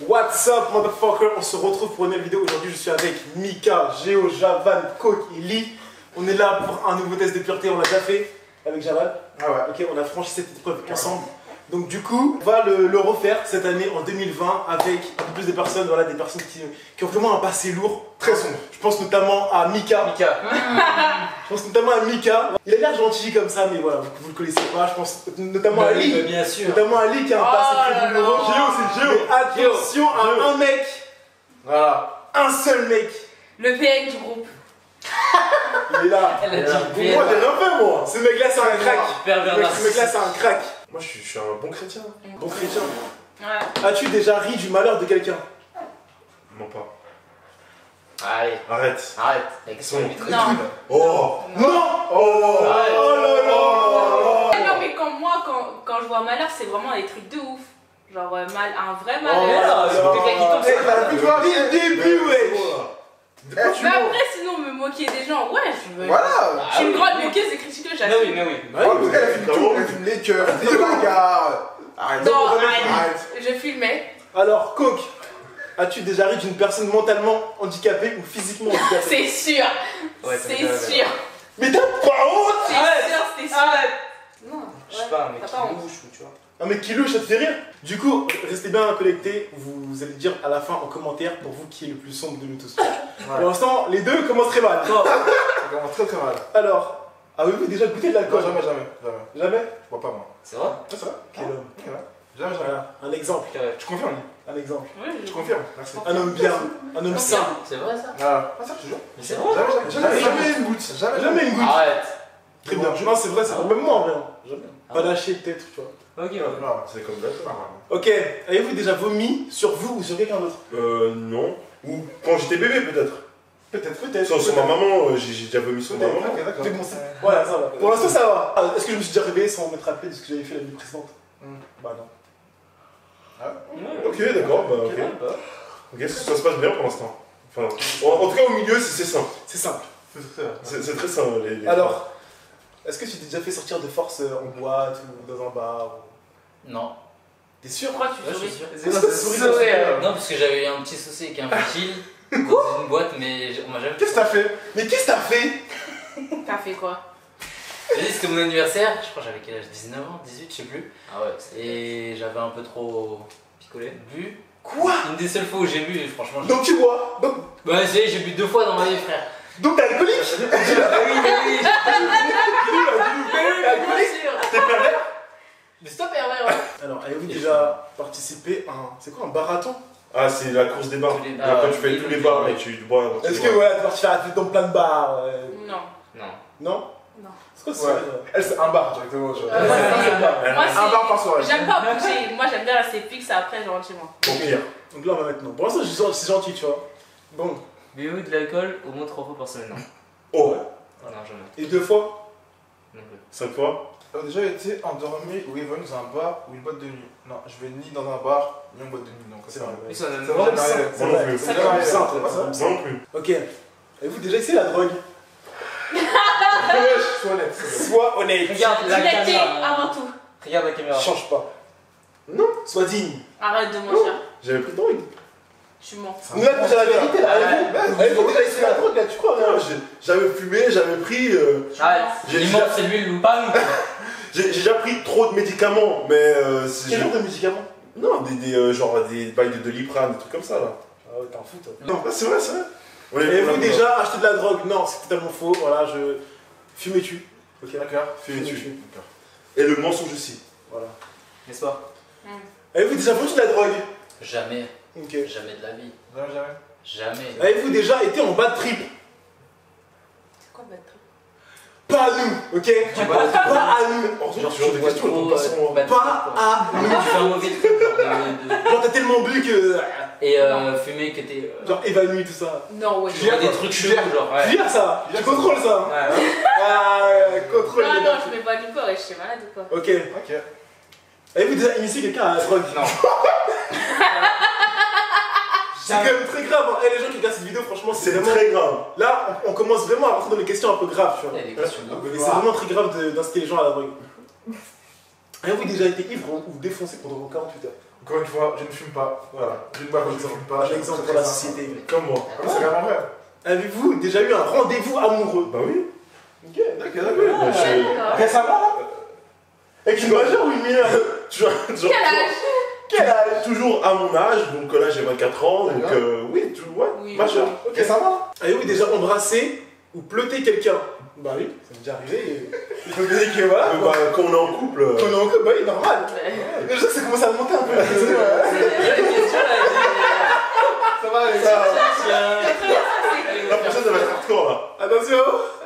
What's up motherfucker, on se retrouve pour une nouvelle vidéo. Aujourd'hui je suis avec Mika, Géo, Javan, Coke et Lee. On est là pour un nouveau test de pureté, on l'a déjà fait avec Javan. Ah ouais. Ok, on a franchi cette épreuve ensemble. Donc du coup, on va le refaire cette année en 2020 avec un peu plus de personnes, voilà, des personnes qui ont vraiment un passé lourd, très sombre. Je pense notamment à Mika. Je pense notamment à Mika. Il a l'air gentil comme ça, mais voilà, vous le connaissez pas. Je pense notamment à Lee. Bien sûr. Notamment à Lee qui a un passé très douloureux. Géo, c'est Géo. Mais attention à un mec. Voilà. Un seul mec. Le PN du groupe. Il est là. Elle a dit Moi j'ai rien fait moi. Ce mec là c'est un crack. Ce mec là c'est un crack. Moi je suis un bon chrétien. Bon chrétien. Ouais. As-tu déjà ri du malheur de quelqu'un? Non pas. Allez, Arrête. arrête. Avec son Non. Oh. Non. Oh là là. Non mais quand je vois malheur, c'est vraiment des trucs de ouf. Genre un vrai Oh, malheur. quelqu'un qui tombe sur T'as vu toi dès le début wesh. Mais après sinon me moquer des gens, ouais je veux. Voilà. Je suis une grande moqueuse et critiqueuse, Mais j'assume. oui, mais oui. Oh, elle filme tout, elle filme les cœurs, les bagarres. Arrête. Non, Arrête. je filmais. Alors Coke, as-tu déjà ri d'une personne mentalement handicapée ou physiquement handicapée? C'est sûr. Ouais, C'est sûr. Mais t'as pas honte? C'est sûr, c'était sûr. Non. Je sais pas, mais t'as qui pas honte. bouge ou tu vois. Un mec qui louche, ça te fait rire? Du coup, restez bien connectés, vous allez dire à la fin en commentaire pour vous qui est le plus sombre de nous tous. Pour l'instant, les deux commencent très mal. Ça commence très très mal. Alors, avez-vous déjà goûté de Non, l'alcool? jamais. Jamais? Je vois pas moi. C'est vrai? Ah, c'est vrai? Quel homme. Jamais. Voilà, un exemple. Tu confirmes? Un exemple. Oui, Je confirme. Merci. Un homme bien, un homme sain. C'est vrai ça? Ah, ça je te jure. Mais c'est vrai? Jamais une goutte. Jamais une goutte. Arrête. Très bien. Non, c'est vrai, c'est vrai. Même moi en vrai. Jamais. Pas lâcher peut-être, tu vois. Ok, ouais. Non, c'est comme ça. Ok, avez-vous déjà vomi sur vous ou sur quelqu'un d'autre? Non. Ou quand j'étais bébé, peut-être. Peut-être. Sur ma maman, j'ai déjà vomi sur ma maman. Ok, d'accord. C'est bon, voilà, ça va. Pour l'instant, ça va. Est-ce que je me suis déjà réveillé sans m'être rappelé de ce que j'avais fait la nuit précédente? Bah non. Ok, d'accord, bah ok. Ok, ça se passe bien pour l'instant. Enfin, en tout cas, au milieu, c'est sain. C'est simple. C'est très sain. Alors, est-ce que tu t'es déjà fait sortir de force en boîte ou dans un bar Non. T'es sûr? Pourquoi tu Ouais, je souris? suis sûr. C'est Non, parce que j'avais eu un petit souci avec un vigile dans une boîte, mais on m'a jamais. Qu'est-ce que t'as fait? Mais qu'est-ce que t'as fait? T'as fait quoi? J'ai dit c'était mon anniversaire, je crois que j'avais quel âge? 19 ans, 18, je sais plus. Ah ouais. Et j'avais un peu trop picolé, bu. Quoi? Une des seules fois où j'ai bu, franchement. Donc tu bois? Bah, j'ai bu 2 fois dans ma vie, frère. Donc t'es alcoolique? Oui, oui. Bien sûr. T'es pervers? Mais stop pervers, ouais. Alors, avez-vous déjà participé à un... C'est quoi un marathon? Ah, c'est la course des bars. Tous les bars. Quand tu fais tous les bars et tu bois. Est-ce que ouais, t'es parti faire la fête dans plein de bars? Non. Non. Non? Non. C'est quoi ça? Ouais. Elle, c'est un bar directement. Ouais, Moi, Moi, Un bar par soirée. j'aime pas bouger. Moi, j'aime bien rester fixe après, je rentre chez moi. Au pire. Donc là, on va maintenant. Pour l'instant, c'est gentil, tu vois. Bon. Buvez-vous de l'alcool au moins 3 fois par semaine? Non. Oh, Oh non, jamais. Et 2 fois? Non plus. 5 fois. J'ai déjà été endormi ou évanoui dans un bar ou une boîte de nuit. Non, je vais ni dans un bar ni en boîte de nuit. Donc C'est vrai. Ils sont C'est vraiment ça. Moi non plus. C'est vraiment simple. Moi non plus. Ok. Avez-vous déjà essayé la drogue? Sois honnête. Sois honnête. Regarde la Liberté caméra. avant tout. Regarde la caméra. Change pas. Non. Sois digne. Arrête de mentir. J'avais pris de drogue. Tu mens. Nous là, pour dire la vérité, là. Avez-vous déjà essayé la drogue, là? Tu crois rien? J'avais fumé, j'avais pris. Arrête. J'ai Il déjà- manque, c'est lui, ou pas nous. J'ai déjà pris trop de médicaments, mais. Quel genre de médicaments? Non, genre des bails de Doliprane, des trucs comme ça là. Ah ouais, t'es un fou, toi. Non, c'est vrai, c'est vrai. Avez-vous déjà acheté de la drogue? Non, c'est totalement faux. Voilà, je. Fumez-tu. Ok, D'accord. Fumez-tu. Et le mensonge aussi. Voilà. N'est-ce pas? Avez-vous déjà vendu de la drogue? Jamais. Ok. Jamais de la vie. Jamais. Jamais. Avez-vous déjà été en bad trip? C'est quoi le trip? Pas à nous, ok? Pas à nous. En Genre, ce genre de bois questions, elles trop, tombent pas sur moi. bad Pas trip, quoi. à Tu nous. fais un mauvais truc, genre Genre, t'as tellement bu que. Et fumer que t'es. Genre, évanoui, tout ça. Non, ouais. Tu vois des trucs chelous, genre. Tu Ouais. gères ça? Tu contrôles ça? Ouais. Ah, contrôle. Non, les non, gars. je mets pas du corps et je suis malade ou quoi? Ok. Ok. Avez-vous déjà initié quelqu'un à la drogue? Non. C'est quand même très grave. Hein. Et les gens qui regardent cette vidéo, franchement, c'est C'est vraiment. très grave. Là, on commence vraiment à rentrer dans des questions un peu graves, tu vois. Il y a des questions de ouf. Et c'est vraiment très grave d'inciter les gens à la drogue. Avez-vous déjà été ivre ou défoncé pendant 48 heures? Encore une fois, je ne fume pas. Voilà. Je ne bois pas, je ne fume pas. Un exemple pour la société. Comme moi. C'est vraiment vrai. Avez-vous déjà eu un rendez-vous amoureux? Bah oui. Ok, d'accord. Bah, D'accord. Récemment là? Avec une majeure ou une mineure? Toujours, Quel âge? Quel âge? toujours à mon âge, donc là j'ai 24 ans, donc D'accord. oui, toujours, ouais, Oui. majeur. Ok, ça va. Avez-vous déjà embrassé ou pleuté quelqu'un? Bah oui, ça m'est déjà arrivé. Il faut dire que voilà. Bah, quand on est en couple. Quand on est en couple, bah oui, normal. Ouais. Mais je sais que ça commence à monter un peu. J'ai une question là. Ça va, les La prochaine, ça va être hardcore là. Attention,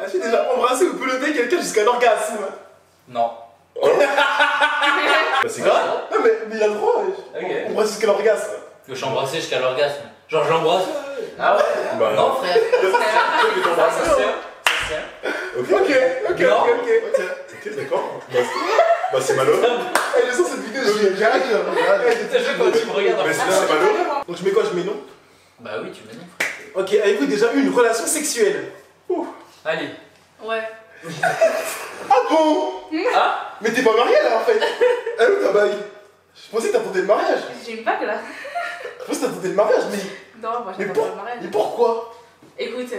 as-tu déjà embrassé ou pelleté quelqu'un jusqu'à l'orgasme? Non. Bah, c'est grave. Non, mais il a le droit. Ok. Embrasser jusqu'à l'orgasme. Que je suis embrassé jusqu'à l'orgasme. Genre, je l'embrasse. Ah ouais? Bah, Non, frère. Bah, Ça se tient. Ça se tient. Ok, Ok, Non. ok, d'accord. Bah, c'est malheureux. Eh, je sens cette vidéo, j'ai arrêté. Je sais quand tu me regardes. Mais c'est malheureux. Donc je mets quoi? Je mets non. Bah oui, tu me dis, frère. Ok, avez-vous déjà eu une relation sexuelle? Allez. Ouais. Ah bon? Ah? Mais t'es pas marié là en fait. Ah où ta bague? Je pensais que t'as tenté le mariage. J'ai une bague là. Je pensais que t'as tenté le mariage, mais. Non, moi Mais j'attends pour- pas le mariage. Mais pourquoi? Écoute.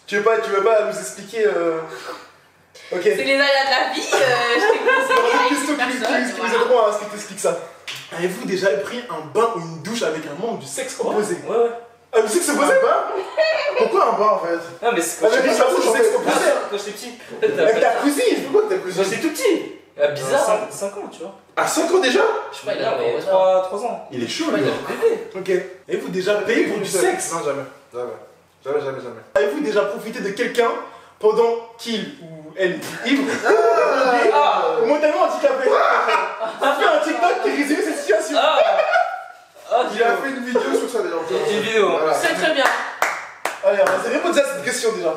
Tu veux pas nous expliquer Ok. C'est les aléas de la vie, je t'ai conseillé Alors, avec une une question qui personne. nous Voilà. aideront à ce que t'expliques ça. Avez-vous déjà pris un bain ou une douche avec un membre du sexe opposé? Ouais. Ah, du sexe opposé? Pourquoi un bar en fait? Non, mais c'est quand Avec une personne du sexe opposé? quand j'étais petit. Avec ta cousine? Pourquoi avec ta Quand cousine? j'étais tout petit. Ah, bizarre. 5 ans, tu vois. À 5 ans déjà? Je sais pas, il a l'air au hasard. 3 ans. Il est chaud, Je sais pas, lui. il a bébé. Ok. Avez-vous déjà payé pour du sexe? Non, jamais. Jamais. Avez-vous déjà profité de quelqu'un pendant qu'il ou elle est ivre ou mentalement handicapé? Ça fait un TikTok qui résume cette situation. Il a fait une vidéo sur ça déjà. Une vidéo. Voilà. C'est très bien. Allez, on va répondre à cette question déjà.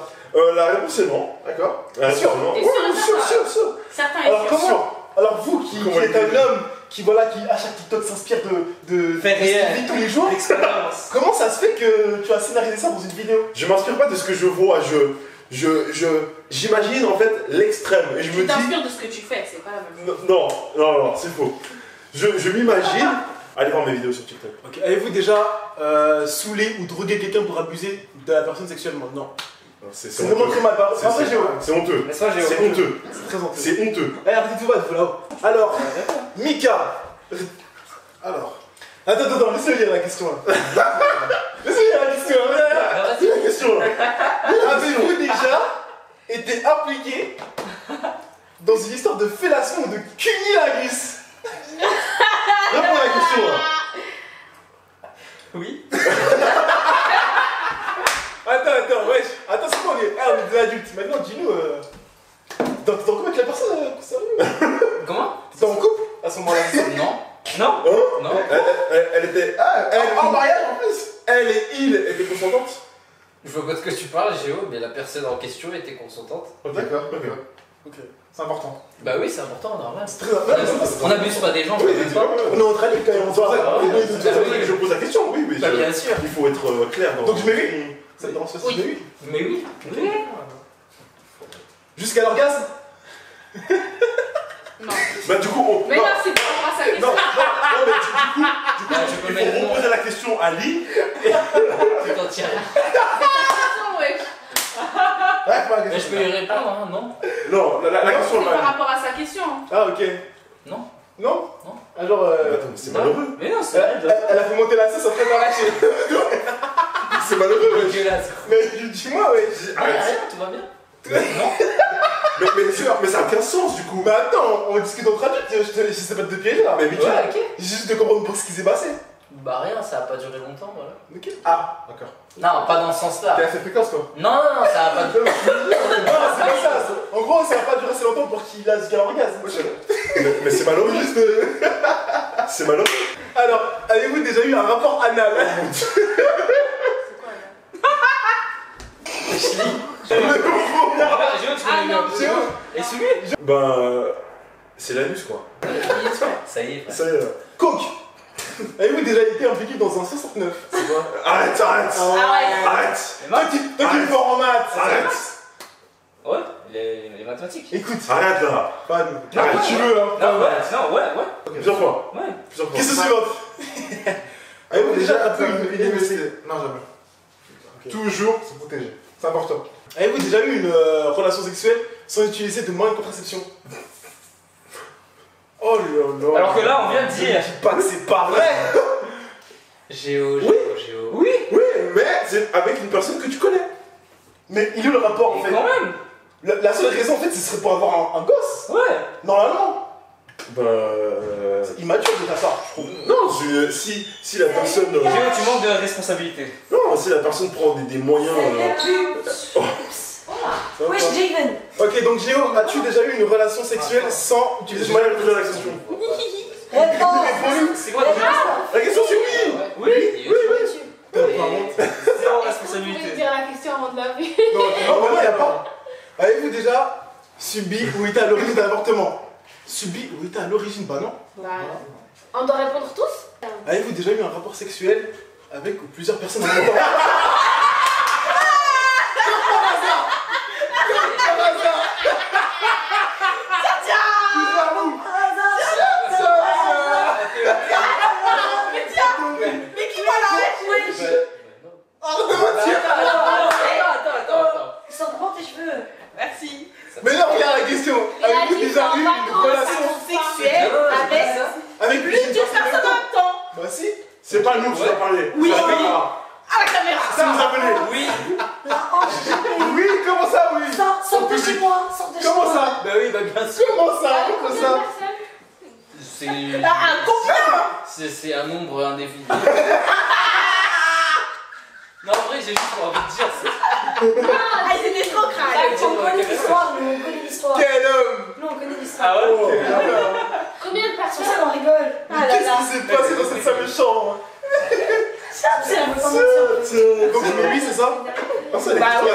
La réponse est non. D'accord. La réponse Sûr. est non. Et Sûr. Certains Alors et comment? Alors vous qui Comment êtes il un est homme qui voilà qui à chaque TikTok s'inspire de Fait de ce qu'il réel. vit tous les jours, Expérience. comment ça se fait que tu as scénarisé ça dans une vidéo? Je m'inspire pas de ce que je vois, j'imagine en fait l'extrême et je me Tu dis t'inspires de ce que tu fais, c'est pas la même chose. non, c'est faux. Je m'imagine. Allez voir mes vidéos sur TikTok. Ok. Avez-vous déjà saoulé ou drogué quelqu'un pour abuser de la personne sexuellement? Non. C'est C'est vraiment très mal parlé. C'est vrai, Géo. C'est honteux. Laisse-moi, Géo. C'est honteux. C'est très honteux. C'est honteux. Allez, arrêtez tout va là-haut. Alors, Mika. Alors. Attends, laisse-le lire la question là. Laisse-le lire la question là. C'est la question là. Avez-vous déjà été impliqué dans une histoire de fellation ou de cunilingus? Réponds à la question là. Oui. Attends, wesh. Attends, c'est quoi on est des adultes. Maintenant, dis-nous. T'es en couple avec la personne sérieux? Comment? T'es en couple à ce moment-là? Non. Non. Hein? Non. Elle était. En mariage en plus. Elle et il étaient consentantes? Je vois pas de ce que tu parles, Géo, mais la personne en question était consentante. D'accord. Ok. C'est important. Bah oui, c'est important, normal. C'est très important. On n'abuse pas des gens, Oui, je pas. oui, On est entre amis quand même. On doit. C'est pour ça que je pose la question, oui, mais Bah bien sûr. il faut être clair dans. Donc je mets oui. Ça te dérange pas si Oui. je mets oui? Mais oui. Jusqu'à l'orgasme? Non. Bah du coup, on. Mais non, non, c'est pas pour sa non, question. mais du coup, Ah, je peux il mettre faut non. reposer la question à Lee. Tout entière. Attention, wesh. Ouais, pas la Mais je question. peux y répondre, hein, non? Non, la question C'est là. par rapport à sa question. Ah, ok. Non. Non? Non. Ah, genre. Attends, mais c'est malheureux. Mais non, c'est Elle a fait monter la sauce après d'arracher. C'est malheureux, ouais. dégueulasse. Mais dis-moi, ouais. Rien, tout va bien. Non. Mais ça a aucun sens du coup. Mais attends, on discute entre adultes, je sais pas de te piéger là. Mais Mickey, Ouais, ok. J'ai juste de comprendre pour ce qui s'est passé. Bah rien, ça a pas duré longtemps, voilà. Ok. Ah, d'accord. Non, pas dans ce sens-là. T'es à cette fréquence quoi. Non, ça a pas duré. Non, c'est pas ça. En gros, ça va pas durer assez longtemps pour qu'il a jusqu'à l'orgasme. mais c'est malheureux. Juste. C'est malheureux. Alors, avez-vous déjà eu un rapport anal? C'est quoi là? Je lis. Géo, tu Ah connais non. mieux. Géo. Et celui? Ben. C'est l'anus quoi. Ça y est, frère. Ça y est là. Coke. Avez-vous déjà été impliqué dans un 69? C'est quoi? Arrête. Ah ouais. Arrête. Mais Toi qui me fort en maths. Arrête. Ouais. les mathématiques. Écoute, Arrête là. Fan, tu veux, hein. Non, ouais, Plusieurs fois. ouais. Plusieurs fois. Question suivante. Avez-vous déjà appris une MST? Non, jamais. Toujours. Se protéger. C'est important. Avez-vous déjà eu une relation sexuelle sans utiliser de moyens de contraception? Oh là là. Alors que là, on vient de dire. Dis pas que c'est pas vrai. Géo. Oui, mais c'est avec une personne que tu connais. Mais il est où le rapport en fait? Quand même. La seule raison en fait, ce serait pour avoir un gosse. Ouais. Normalement. Bah. C'est immature de faire ça, je trouve. Non, si la personne. Géo, tu manques de responsabilité. Non, si la personne prend des moyens. Wesh, Javen. Ok, donc Géo, as-tu déjà eu une relation sexuelle sans utiliser de moyens de contraception? C'est quoi déjà? La question c'est oui. Oui. T'as pas honte. Zéro Vous pouvez responsabilité. dire la question avant de la vue. Non, vraiment, y a pas. Avez-vous déjà subi ou été à l'origine d'un avortement? Subi ou été à l'origine? Bah non. Bah, on doit répondre tous. Avez-vous déjà eu un rapport sexuel avec plusieurs personnes en même temps? Mais qui va la Attends. Ils sont comment tes cheveux? Merci. Mais non, regarde la question. Avez-vous déjà eu une relation sexuelle avec plusieurs personnes en même temps? Bah si. C'est pas nous qui dois parler. Oui. C'est la caméra. À la caméra. Ça vous appelez? Oui. La hanche. Oui, comment ça, oui? Sors de chez moi. Sors de chez Comment moi. ça? Bah oui, bah bien sûr. Comment ça? Comment Combien ça? de personnes? C'est. Un combien? C'est un nombre indéfini. Non, en vrai, j'ai juste envie de dire. Ah, ils étaient trop crades. On connaît l'histoire, nous, on connaît l'histoire. Quel homme! Nous, on connaît l'histoire. Ah ouais? Oh, Combien de C'est pour personnes? ça qu'on rigole. Ah là qu'est-ce là. qui s'est passé dans cette salle de chambre? C'est un peu comme ça. Donc tu mets 8, c'est ça? Ah, ça, Bah oui,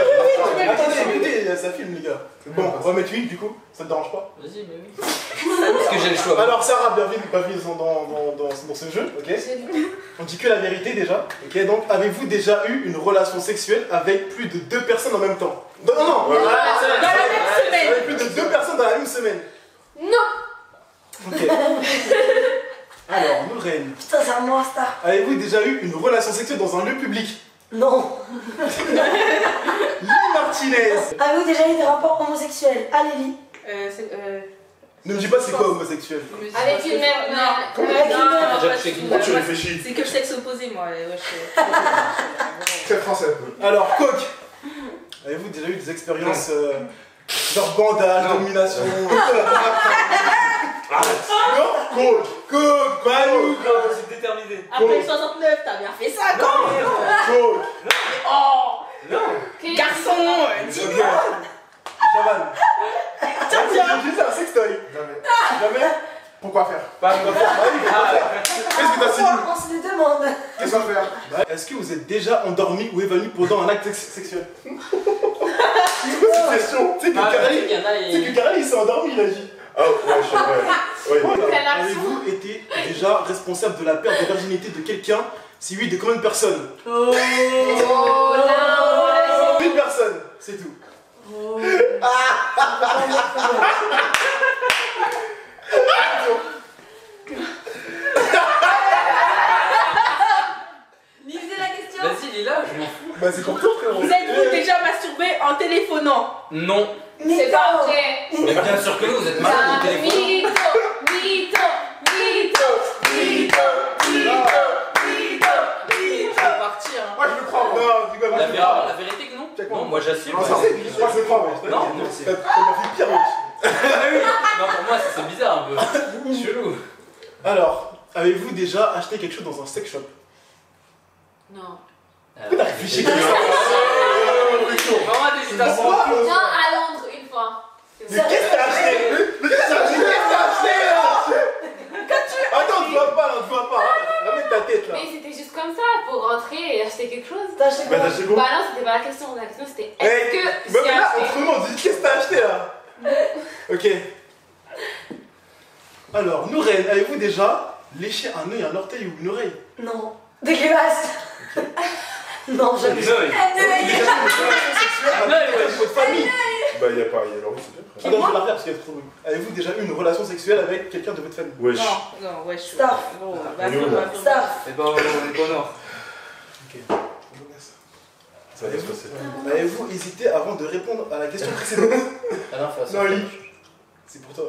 Attendez, écoutez, ça filme, les gars. Bon, on va mettre 8 du coup, ça te dérange pas? Vas-y, mais oui. Parce que j'ai le choix. Alors, Sarah, bienvenue dans ce jeu, ok? On dit que la vérité déjà, ok? Donc, avez-vous déjà eu une relation sexuelle avec plus de 2 personnes en même temps? Non, non, non! Ouais, Dans la même semaine. Avec plus de 2 personnes dans la même semaine. Non. Ok. Alors, Nourène, Putain, c'est un monstre. avez-vous déjà eu une relation sexuelle dans un lieu public? Non. Lee Martinez! Avez-vous déjà eu des rapports homosexuels? Allez, Lee. Ne me dis pas c'est quoi homosexuel. Avec une mère. Avec une mère. Déjà, je sais qu'il Pourquoi tu réfléchis? C'est que le sexe opposé, moi. Ouais, Très français. Alors, Coq, avez-vous déjà eu des expériences genre bandage, domination? Non? Coq, Manu! C'est déterminé. Après 69, t'as bien fait ça, quand Coq! Non. Garçon Ok. Javan. J'ai un sextoy. Jamais. Jamais? Pourquoi faire? Bah, on va faire. Bah oui, on va faire. Qu'est-ce que t'as signé? On se le demande. Qu'est-ce qu'on va faire? Bah, est-ce que vous êtes déjà endormi ou évanoui pendant un acte sexuel? C'est quoi cette question? Tu sais que Karel, il s'est endormi, il a dit. Ah, ouais, je sais pas. Ouais. Voilà. Quelle action? Avez-vous été déjà responsable de la perte de virginité de quelqu'un? Si oui, de combien de personnes? Oh là. Une personne, c'est tout. Lisez la question. Vas-y, Lila, je m'en fous. Bah, c'est pour toi, frérot. Vous êtes-vous déjà masturbé en téléphonant? Non. Mais C'est pas non. vrai. Mais bien sûr que non, vous êtes malade au téléphone. Mytho, Je vais partir. Hein. Moi je le crois. Moi. Non, tu vois, La vérité que non. Non, moi j'assume. Non, ça c'est. Moi je le crois. Ouais. Non, non, c'est. T'as bien fait pire, wesh. Non, pour moi, c'est bizarre un peu. Chelou. Alors, avez-vous déjà acheté quelque chose dans un sex shop? Non. T'as réfléchi comme ça? Vraiment d'hésitation. Pourquoi? Non, à Londres, une fois. Mais qu'est-ce que t'as acheté? Mais qu'est-ce que t'as acheté? Qu'est-ce que t'as acheté là? Attends, tu vois pas là, tu vois pas. Ramène ta tête là. Mais c'était juste comme ça, pour rentrer et acheter quelque chose. T'as acheté Bah, quoi? t'as acheté quoi? Bah non, c'était pas la question. La question c'était Eh, est-ce que bah, j'ai là, acheté? entre nous, on dit qu'est-ce que t'as acheté là? Ok. Alors, Nourène, avez-vous déjà léché un œil, un orteil ou une oreille? Non. Dégueulasse. Non, jamais. Noël. Avec votre famille. Bah, il y a pas, il y a Laurie, c'est bien. Ah non, je vais la refaire parce qu'il y a trop. Avez-vous déjà eu une relation sexuelle avec quelqu'un de votre famille? Wesh. Non, ouais, je suis. Star. Bon, On est où, là Star. Et bah, on est pas au nord. Ok. Ça va bien se passer. Avez-vous hésité avant de répondre à la question précédente? Ah non, fais ça. Non, Ali. C'est pour toi.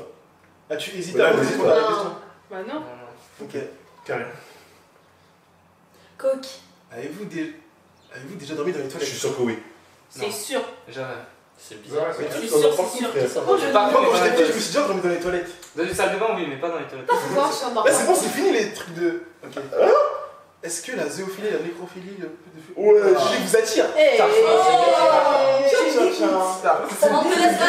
As-tu hésité Bah, avant de hésite répondre à la pas. question? Bah non. Non, non. Ok. Carré. Coq. Avez-vous déjà dormi dans les Je toilettes? suis sûr que oui. C'est sûr. Jamais. C'est bizarre. Ouais, Mais Je suis On en sûre, parle c'est sûr. frère. Oh, je Par Moi, contre, quand mais j'étais pas petit, je me suis déjà dormi dans les toilettes. dans une salle de bain, oui, mais pas dans les toilettes. Pourquoi je suis endormie? Là, c'est bon, c'est fini les trucs de. Ok. Est-ce que la zoophilie, la nécrophilie, le pédophilie Ouais. vous attire? Eh, Tiens, Ça m'intéresse pas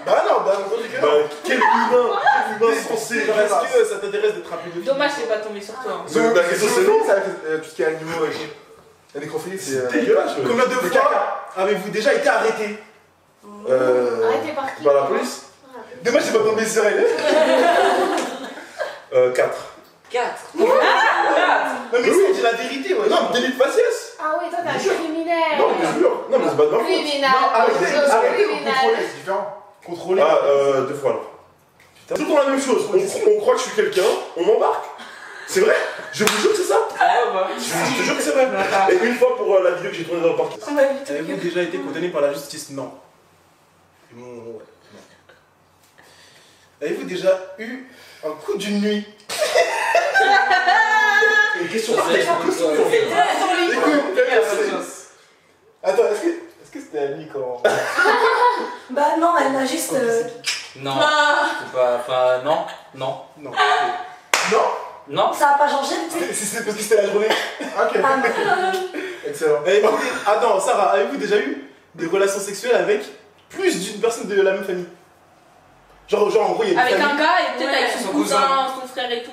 Bah non, bah entendu que Bah, non. quel humain censé. Genre, est-ce que ça t'intéresse d'être un pédophile? Dommage, c'est pas tombé sur toi. La question c'est non. Tout ce qui est animaux et la nécrophilie, c'est. C'est dégueulasse. ouais. Combien de fois avez-vous déjà été arrêté? Arrêtez par qui? Par la police. Dommage, j'ai pas tombé sur elle. 4. 4. Non, mais c'est la vérité, ouais. Non, délit de faciès. Ah oui, toi t'es un criminel. Non, mais jure. Non, mais c'est pas de ma faute. Criminel. Arrêtez ou Criminel. contrôler, c'est différent. Contrôlé. Ah, 2 fois alors. C'est tout le temps la même chose. On croit que je suis quelqu'un, on m'embarque. C'est vrai. Je vous jure que c'est ça. Ah ouais, bah. Je te jure que c'est vrai. Et une fois pour la vidéo que j'ai tournée dans le parc. Avez-vous déjà été condamné par la justice? Non. Ouais, non. Avez-vous déjà eu un coup d'une nuit? Une question. Attends, est-ce que c'était la nuit quand. Bah non, elle m'a juste. Non. C'est pas. Enfin, non. Non. Non. Non. Ça a pas changé depuis. C'est parce que c'était la journée. Ok, Ah, mais- excellent. Attends, Sarah, avez-vous déjà eu des relations sexuelles avec plus d'une personne de la même famille? Genre en gros, il y a une Avec famille. un gars et peut-être Ouais. avec son Son cousin, cousin. son frère et tout.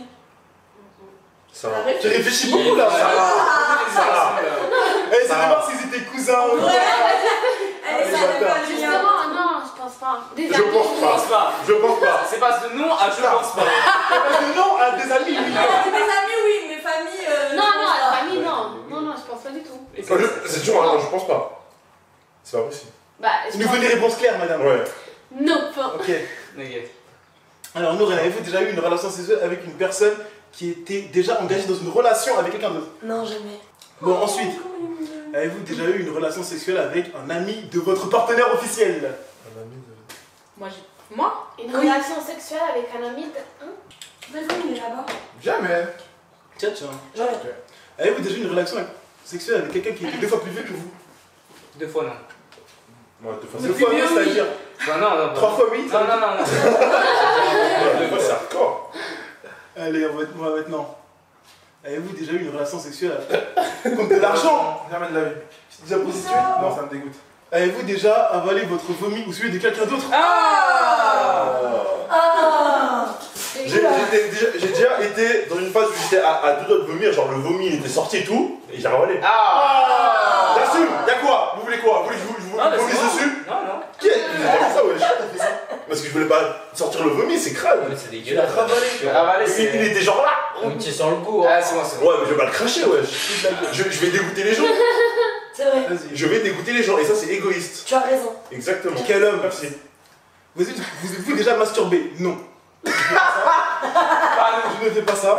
Ça va. Tu réfléchis beaucoup là. Sarah. Eh, c'est voir s'ils étaient cousins ou quoi. Elle est bâtards. Justement, non, je pense pas. Des Je amis. pense Je pense pas. Je pense pas. C'est pas de non à je pense pas. Parce que non, à des amis, oui. Des amis, oui, mais famille. Non, non, la famille, non. Non, non, je pense pas du tout. C'est toujours un non, je pense pas. C'est pas possible. Bah, je Nous pense... venez réponse claire, madame. Ouais. Non, pas. Ok. Négatif. Alors, Nour, avez-vous déjà eu une relation sexuelle avec une personne qui était déjà engagée dans une relation avec quelqu'un d'autre? Non, jamais. Bon, ensuite, avez-vous déjà eu une relation sexuelle avec un ami de votre partenaire officiel? Moi Une relation sexuelle avec un ami de... Hein? Vas-y, il est là-bas. Jamais. Tiens. Ouais. Avez-vous déjà eu une relation sexuelle avec quelqu'un qui était 2 fois plus vieux que vous? 2 fois non. Ouais, 2 fois 2 fois oui, c'est-à-dire Non, non. 3 fois oui? Non, non, non. 2 fois c'est hardcore. Allez, on va maintenant. Avez-vous déjà eu une relation sexuelle avec... contre de l'argent? Jamais de la vie. C'est déjà prostitué? Non, ça me dégoûte. Avez-vous déjà avalé votre vomi ou celui de quelqu'un d'autre? Ah Ah. J'ai déjà été dans une phase où j'étais à 2 doigts de vomir, genre le vomi il était sorti et tout, et j'ai ravalé. Ah. J'assume. Y'a quoi? Vous voulez quoi? Vous voulez que je vous Non, mais vomisse c'est bon. dessus? Non, non. Qui est fait ça, wesh? Parce que je voulais pas sortir le vomi, c'est crade. Mais c'est dégueulasse. Ravalé. Ravaler, Il c'est. était genre là. On tire sur le coup. Ah, c'est bon, c'est bon. Ouais, mais je vais pas le cracher, wesh. Je vais dégoûter les gens. C'est vrai. Vas-y. Je vais dégoûter les gens, et ça c'est égoïste. Tu as raison. Exactement. Quel homme? Merci. Vous êtes-vous déjà masturbé? Non. Je ne fais pas ça.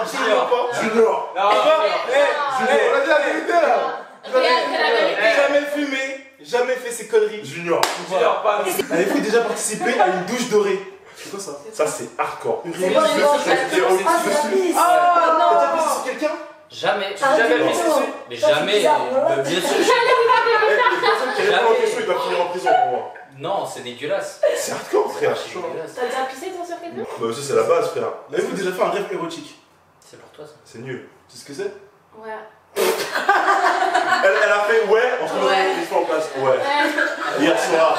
Absolument pas. Junior. Non, On a dit la vérité là. Regarde, c'est la vérité. Jamais fumé, jamais fait ces conneries. Junior. Junior, pas. Avez-vous déjà participé à une douche dorée? C'est quoi ça? Ça c'est hardcore. Une C'est réunion quoi de les douche. gens? Ah, c'est la pisse. T'as déjà pissé sur quelqu'un? Jamais. Je Arrête suis jamais de pissé mentir. dessus. Mais Ça, c'est jamais. bizarre, ouais. Bien sûr. Les personnes qui répondent aux questions, ils doivent finir en prison pour moi. Non, c'est dégueulasse. C'est hardcore, frère. C'est dégueulasse. T'as déjà pissé toi sur quelqu'un? Bah, ça c'est la base, frère. Avez-vous déjà fait un rêve érotique? C'est pour toi ça. C'est nul. Tu sais ce que c'est? Ouais. Elle a fait ouais en faisant Ouais. les fois en place. Ouais. Hier soir.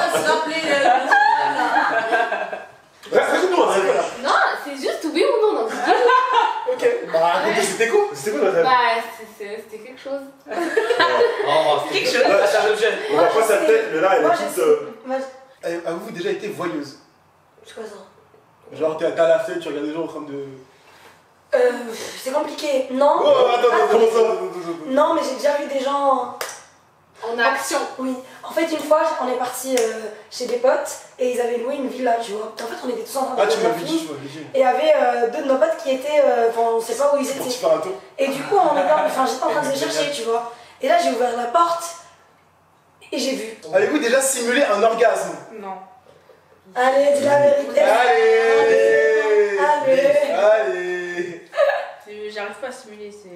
Raconte-nous un rêve. Non, c'est juste oui ou non. Donc, dis Ok. Bah racontez, c'était quoi? C'était quoi le rêve? bah, c'était quelque chose. Oh, c'est Quelque chose. Ah, ça me gêne. On voit pas sa tête, mais là elle Moi, est je toute. sais. Moi, Avez-vous déjà été voyeuse? c'est quoi ça? Genre t'es à la fête, tu regardes des gens en train de... C'est compliqué. Non. Oh attends, comment ça? Non, mais j'ai déjà vu des gens. En action. Oui. En fait, une fois, on est parti chez des potes et ils avaient loué une villa, tu vois. En fait, on était tous en train de Ah, tu regarder m'avais un dit, film. tu m'avais dit. Et il y avait deux de nos potes qui étaient. Enfin, on sait pas où ils C'est parti étaient. faire un tour. Et du coup, j'étais en train de les chercher, tu vois. Et là, j'ai ouvert la porte et j'ai vu. Avez-vous déjà simulé un orgasme? Non. Allez, dis la vérité. Allez. Allez. Allez. J'arrive pas à simuler, c'est.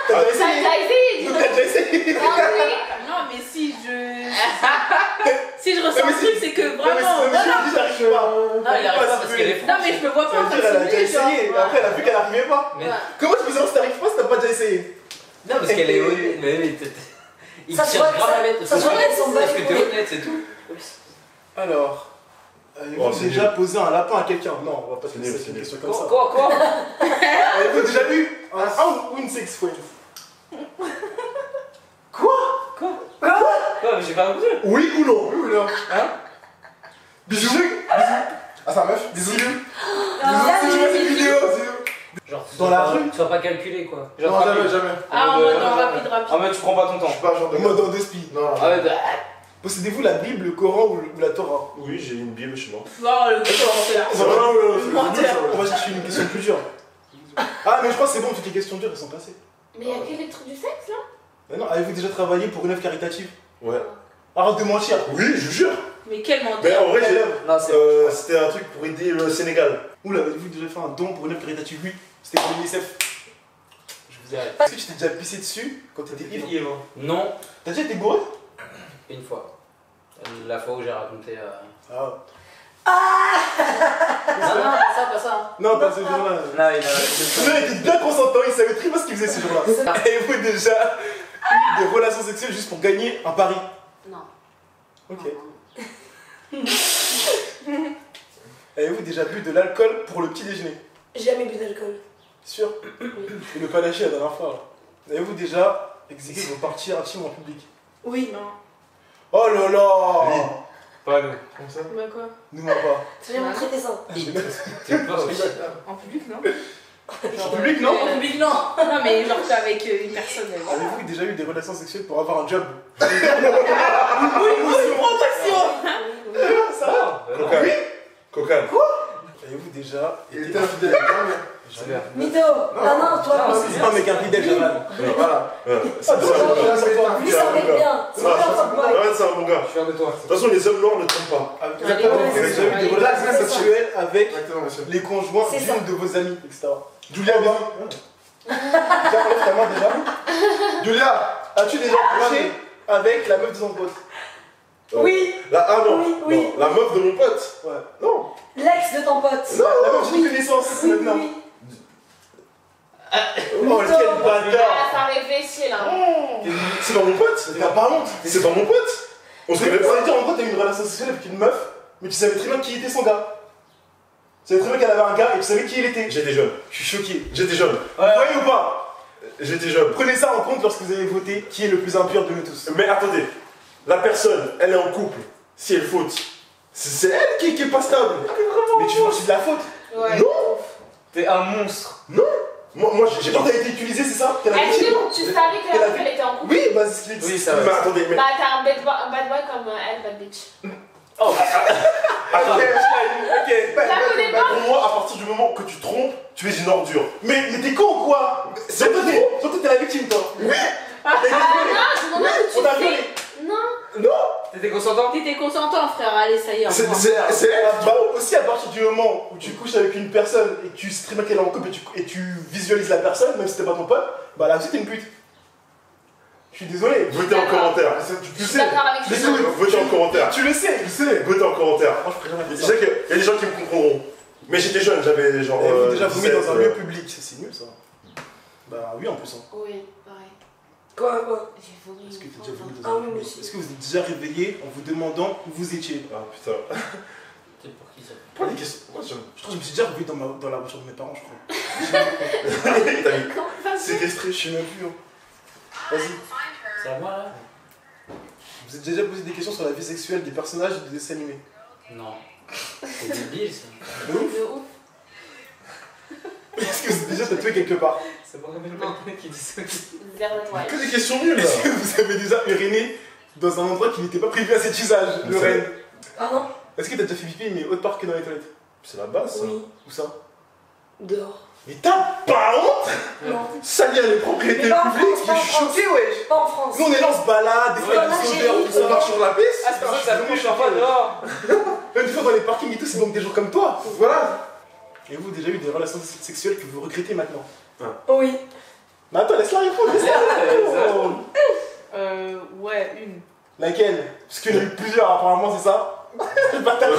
T'as déjà T'as essayé? déjà essayé, Donc, t'as déjà essayé? Ah oui. Non, mais si je ressens mais un truc, c'est que Non, mais vraiment. c'est Voilà. je dis, j'arrive pas. Ah, il arrive pas parce qu'elle est Non, mais je me vois Ça pas en veut train dire, elle a de déjà simuler, genre. essayé. Après, elle a vu qu'elle n'arrivait pas. Mais- Ouais. Comment tu peux savoir si t'arrives pas si t'as pas déjà essayé? Non, parce qu'elle est honnête. Mais oui, il Ça se cherche voit, grave à mettre. ça se voit qu'elles sont Parce que bonnes. t'es honnête, c'est tout. Alors, avez-vous Oh, c'est déjà posé un lapin à quelqu'un? Non, on va pas se C'est poser nul, cette c'est nul. question comme ça. Quoi Avez-vous déjà eu un ou une sex friend? Quoi? Quoi? Mais j'ai pas compris. Oui ou non? Oui ou non? Hein? Bisous. Ah, sa meuf? Bisous. Ah, Bisous. j'ai Bisous. vu. Vidéo. Genre, Dans la rue? Sois pas calculé quoi. Non, jamais, jamais. Ah, en mode en rapide. Ah, mais tu prends pas ton temps. Je suis pas un genre de En mode en deux spies. Non, Ah ouais, bah. Possédez-vous la Bible, le Coran ou la Torah? Oui, j'ai une Bible chez moi. Oh, le menteur. Menteur. On va chercher une question plus dure. Ah, mais je crois que c'est bon, toutes les questions dures elles sont passées. Mais y'a que les trucs du sexe là? Mais non, avez-vous déjà travaillé pour une œuvre caritative? Ouais. Arrête de mentir. Oui, je vous jure. Mais quel Mais menteur. en vrai, Quelle œuvre? Non, c'est. c'était un truc pour aider le Sénégal. Oula, avez-vous déjà fait un don pour une œuvre caritative? Oui, c'était pour l'UNICEF. Je vous ai arrêté. Est-ce que tu t'es déjà pissé dessus quand t'étais ivre? Non, T'as déjà été bourré? une fois. La fois où j'ai raconté. Ah. Non, pas ça. Non, pas ce jour-là. Non, il a. Le mec était bien consentant, il savait très bien ce qu'il faisait ce jour-là. Avez-vous déjà eu des relations sexuelles juste pour gagner un pari? Non. Ok. Avez-vous déjà bu de l'alcool pour le petit déjeuner? J'ai jamais bu d'alcool. Sûr? Et le panaché la dernière fois. Là. Avez-vous déjà exécuté vos parties intimes en public? Oui. Non. Oh là là! Pas nous. Comme ça? Bah quoi? Nous mens pas. J'ai jamais traité ça. T'es pas aussi. En public, non? En public, non? En public, non. Non, mais genre, t'es avec une personne. Voilà. Avez-vous déjà eu des relations sexuelles pour avoir un job? Ça va? Cocaine. Cocaine. Avez-vous déjà Il été était infidèle avec ta mère. Jamais. Mytho. Ah non, toi. Non, C'est pas un mec infidèle, Jamal. Voilà. C'est un bon gars. Lui, ça fait bien. C'est pas un fuckboy. Ouais, c'est un bon gars. Je suis fier de toi. De toute façon, les hommes noirs ne trompent pas. Exactement. Vous avez déjà eu des relations Allez, sexuelles avec Exactement, monsieur. les conjoints C'est d'une ça. de vos amis, etc. Julia, déjà, enlève ta main déjà. Julia, as-tu déjà couché avec la meuf de ton pote? Oui. Ah non, Oui, oui. non, la meuf de mon pote. Ouais. Non. L'ex de ton pote. Non, la meuf d'une connaissance Oui, maintenant. oui. Oh, quel bâtard! Ah, ça réfléchit là. C'est pas mon pote. T'as pas honte? C'est pas mon pote. On se connaît Ça pas. veut dire en gros, t'as eu une relation sexuelle avec une meuf, mais tu savais très bien qui était son gars. Tu savais très bien qu'elle avait un gars et tu savais qui il était. J'étais jeune. Je suis choqué. J'étais jeune. Vous voyez ou pas? J'étais jeune. Prenez ça en compte lorsque vous allez voter qui est le plus impur de nous tous. Mais attendez, la personne, elle est en couple. Si elle faute, c'est elle qui est pas stable. Mais tu fais aussi de la faute. Ouais. Non. T'es un monstre. Moi, j'ai Quand pas. t'as été utilisé, c'est ça? T'as la Est-ce victime? que tu savais que la meuf elle était en couple? Oui, bah c'est ce qu'il dit. Oui, ça Mais va. attendez, mais. Bah t'as un bad boy comme elle, bad bitch. Attendez. Ok. Ça connaît pas? Pour moi, à partir du moment que tu trompes, tu es une ordure. Mais t'es con ou quoi? C'est Surtout t'es la victime, toi. Oui. Ah non, du moment que On t'a tu violé. sais. Non. Non. T'étais consentant? T'étais consentant, frère. Allez, ça y est. C'est elle. Bah, aussi à partir du moment où tu couches avec une personne et que tu sais très bien qu'elle est en couple et tu visualises la personne, même si c'était pas ton pote, bah là aussi t'es une pute. Je suis désolé. Votez en commentaire. Tu Je le suis sais. d'accord avec Mais toi. Votez en commentaire. Tu le sais. Votez en commentaire. Moi je ferais jamais Je ça. sais qu'il y a des gens qui me comprendront. Mais j'étais jeune, j'avais genre. Avez-vous déjà vomi 17, dans un lieu public? C'est nul ça. Bah oui en plus. Hein. Oui, pareil. Quoi? J'ai vomi. Est-ce que t'as déjà vomi Ah dans un oui, lieu moi public? aussi. Est-ce que vous êtes déjà réveillé en vous demandant où vous étiez? Ah putain. C'est pour qui ça? Pas des questions. Moi, Je crois que je me suis déjà réveillé dans la voiture de mes parents, je crois. T'as séquestré. Je sais même plus. Hein. Vas-y. C'est à moi là? Vous êtes déjà posé des questions sur la vie sexuelle des personnages de dessins animés? Non. C'est débile ça. De ouf. De ouf. Est-ce que vous êtes déjà tatoué quelque part? Ça me rappelle pas le mec qui dit ça. Zéro étoile. Que des questions nulles là. Est-ce que vous avez déjà uriné dans un endroit qui n'était pas prévu à cet usage, Lorraine? Pardon? Est-ce que t'as déjà fait pipi mais autre part que dans les toilettes? C'est la base ça. Oui. Où ça? Dehors. Mais t'as pas honte? Non. Salir les propriétés Mais pas en publiques. France, pas en Je suis choqué, wesh! Pas en France. Nous on est là, on se balade, des fois il y a Ouais, des j'ai odeurs, dit. tout On ça. marche sur la piste. Ah, c'est pour ça que ça couche pas dehors. Une fois dans les parkings et tout, c'est donc des gens comme toi. Voilà. Et vous, déjà eu des relations sexuelles que vous regrettez maintenant? Oui. Mais attends, laisse-la répondre, laisse-la répondre. Ouais, une. Laquelle? Parce qu'il y en a eu plusieurs apparemment, c'est ça? Le bâtard.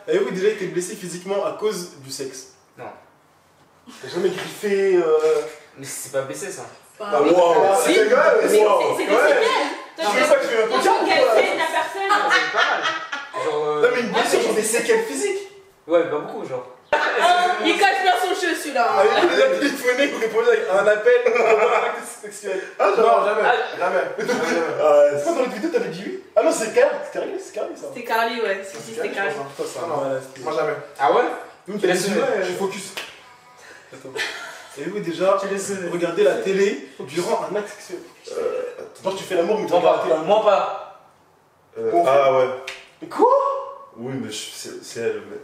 Avez-vous déjà été blessé physiquement à cause du sexe? Non. T'as jamais griffé Mais c'est pas blessé ça. Ah, wow. Si. C'est grave. C'est des Wow. séquelles. Tu fais ça que tu fais un peu. Genre qu'elle fait la personne. C'est pas mal. Genre. Non mais une blessure, genre des séquelles physiques. Ouais, pas beaucoup, genre. Il cache bien son cheveu celui-là. Avez-vous déjà téléphoné ou répondu avec un appel pour avoir un acte sexuel? Ah, Non, jamais. Jamais. C'est quoi dans l'autre vidéo t'avais dit oui? Ah non, c'est Carly ça. C'était Carly, ouais. Si, c'était Carly. Putain, ça, Non, voilà, Moi, jamais. Ah ouais? Nous, Tu laisses je focus. Attends. Avez-vous déjà regardé la télé durant un acte sexuel? Genre tu fais l'amour mais tu Moi regardes la pas. télé. Moi pas. Ah ouais. Mais quoi? Oui, mais c'est elle. Mais...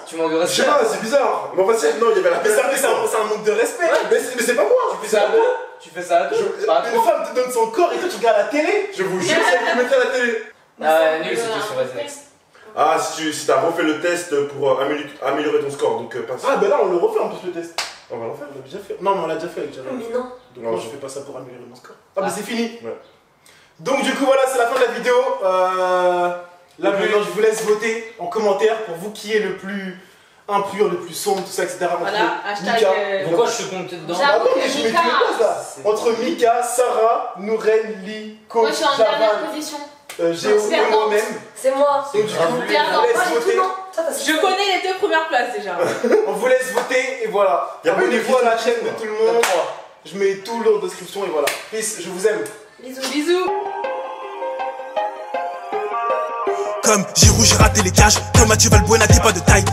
Tu manques de Je sais respect. pas, c'est bizarre. Mais en fait, non, il y avait la Mais c'est un manque de respect. Mais c'est pas moi. Tu fais ça à deux? Tu fais ça à deux? Pas à Une trois. femme te donne son corps et toi tu regardes la télé. Je vous jure, c'est vous mettez à la télé. Ah, nul cette question, vas-y, next. Ah, si t'as refait le test pour améliorer ton score, donc passe. Ah bah là on le refait en plus le test. On va l'en faire. On l'a déjà fait. Non mais on l'a déjà fait avec Jared. Mais non. Donc Non, moi je- je fais pas ça pour améliorer mon score. Ah bah c'est fini. Ouais. Donc du coup voilà c'est la fin de la vidéo. Là maintenant je vous laisse voter en commentaire pour vous qui est le plus impur, le plus sombre, tout ça etc. Entre Voilà, hashtag. Mika. Pourquoi je suis compté dedans? J'avoue Ah non, que mais je mets Mika- tous les places là. C'est- Entre Mika, Sarah, Nouren, Liko, Moi je suis en dernière Javan, position. Géo et Perdante. moi-même. C'est moi. Donc du coup on Perdante. vous laisse Moi j'ai tout voter. non. Toi t'as Je connais les deux premières places déjà. On vous laisse voter et voilà. Y a pas eu de Abonnez-vous à la question, chaîne de quoi. tout le monde. Je mets tout leur description et voilà. Peace, je vous aime. Bisous. Bisous. Comme Giroud, j'ai raté les cages. Comme Mathieu Valbuena, t'es pas de taille.